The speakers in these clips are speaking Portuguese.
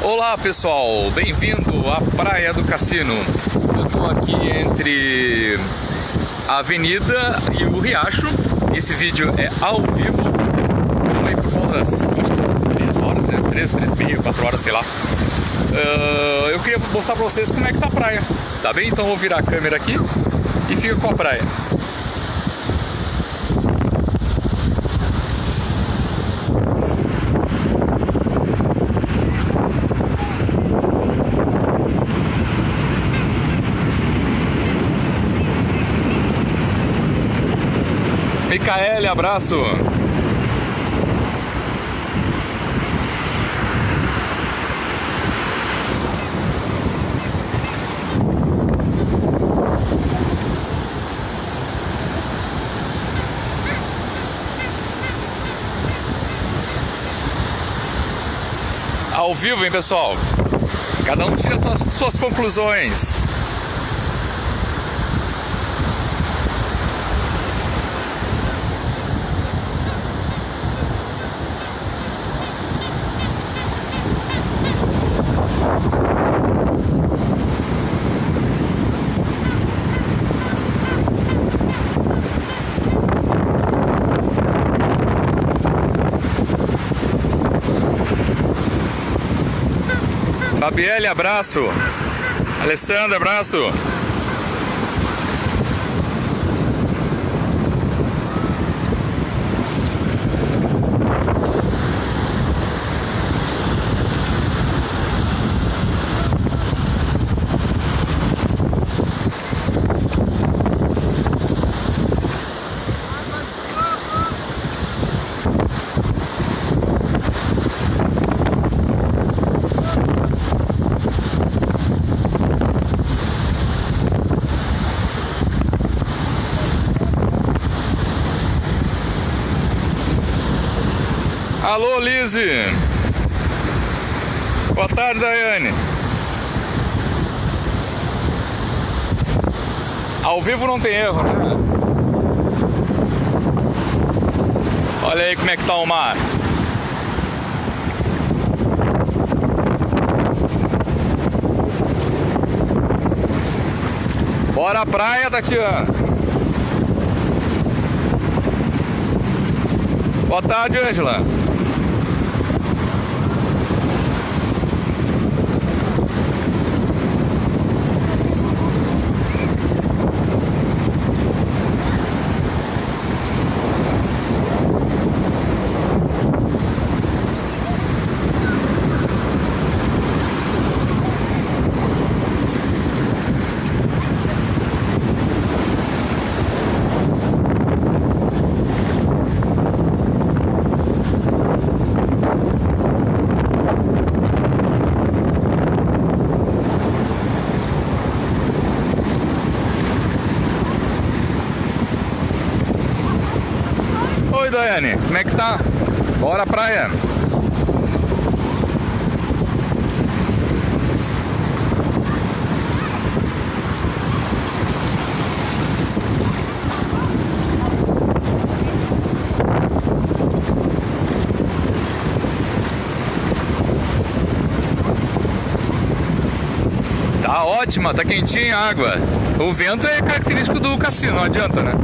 Olá pessoal, bem-vindo à Praia do Cassino. Eu estou aqui entre a Avenida e o Riacho. Esse vídeo é ao vivo. Estamos aí por volta das, acho que são 3 horas, né? 3 e meia, 4 horas, sei lá. Eu queria mostrar pra vocês como é que tá a praia, tá bem? Então eu vou virar a câmera aqui e fica com a praia. Micaele, abraço! Ao vivo, hein, pessoal? Cada um tira as suas conclusões. Fabielle, abraço. Alessandra, abraço. Alô, Lise. Boa tarde, Daiane. Ao vivo não tem erro, né? Olha aí como é que tá o mar. Bora à praia, Tatiana. Boa tarde, Ângela. Oi, Daiane, como é que tá? Bora à praia. Tá ótima, tá quentinha a água. O vento é característico do cassino, não adianta, né?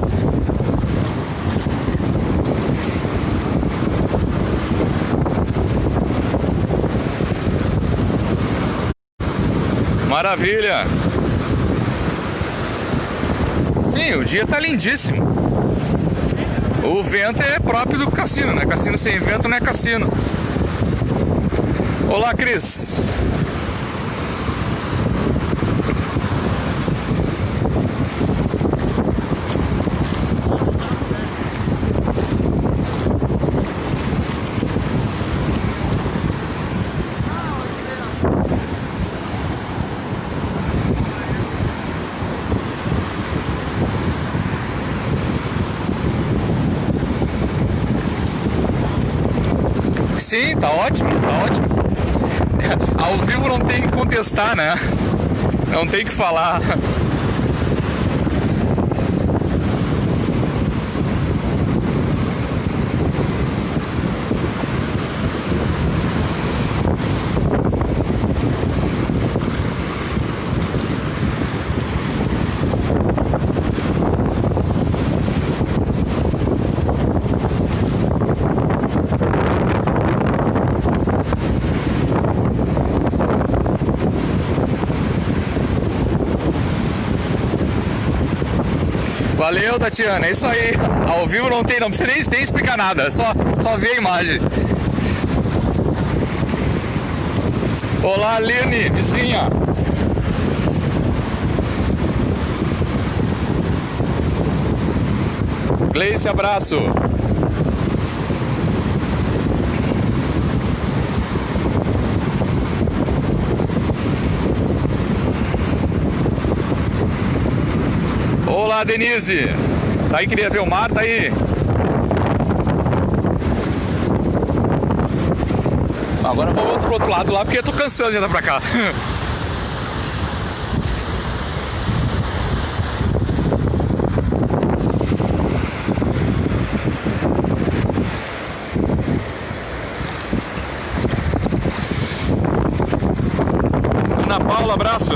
Maravilha! Sim, o dia tá lindíssimo. O vento é próprio do cassino, né? Cassino sem vento não é cassino. Olá, Cris! Sim, tá ótimo, tá ótimo. Ao vivo não tem que contestar, né? Não tem que falar. Valeu, Tatiana, é isso aí. Ao vivo não precisa nem explicar nada, é só ver a imagem. Olá, Aline, vizinha. Gleice, abraço. Olá, Denise. Tá aí, queria ver o mar, tá aí. Agora vamos pro outro lado lá, porque eu tô cansando de andar pra cá. Ana Paula, abraço.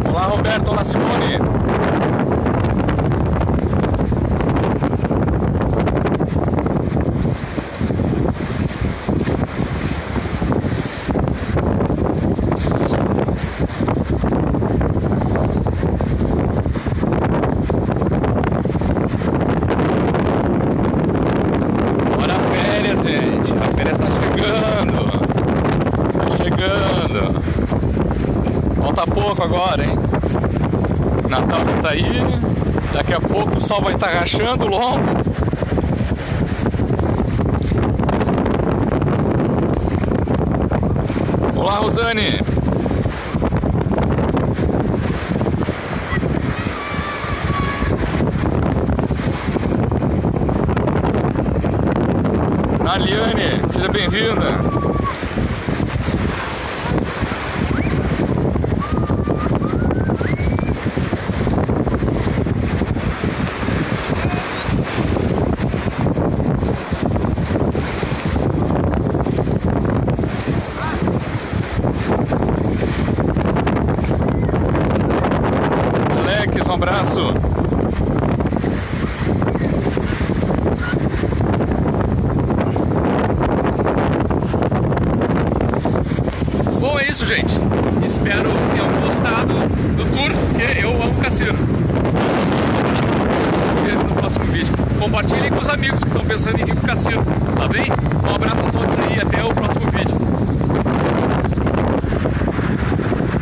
Olá, Roberto, olá, Simone. Bora férias, gente. A férias tá chegando. Tá chegando. Falta pouco agora, hein? Natal tá aí, daqui a pouco o sol vai estar rachando logo. Olá, Rosane. Aliane, seja bem-vinda. Um abraço. Bom, é isso, gente. Espero que tenham gostado do tour, porque eu amo Cassino. No próximo vídeo. Compartilhem com os amigos que estão pensando em ir pro Cassino, tá bem? Um abraço a todos aí e até o próximo.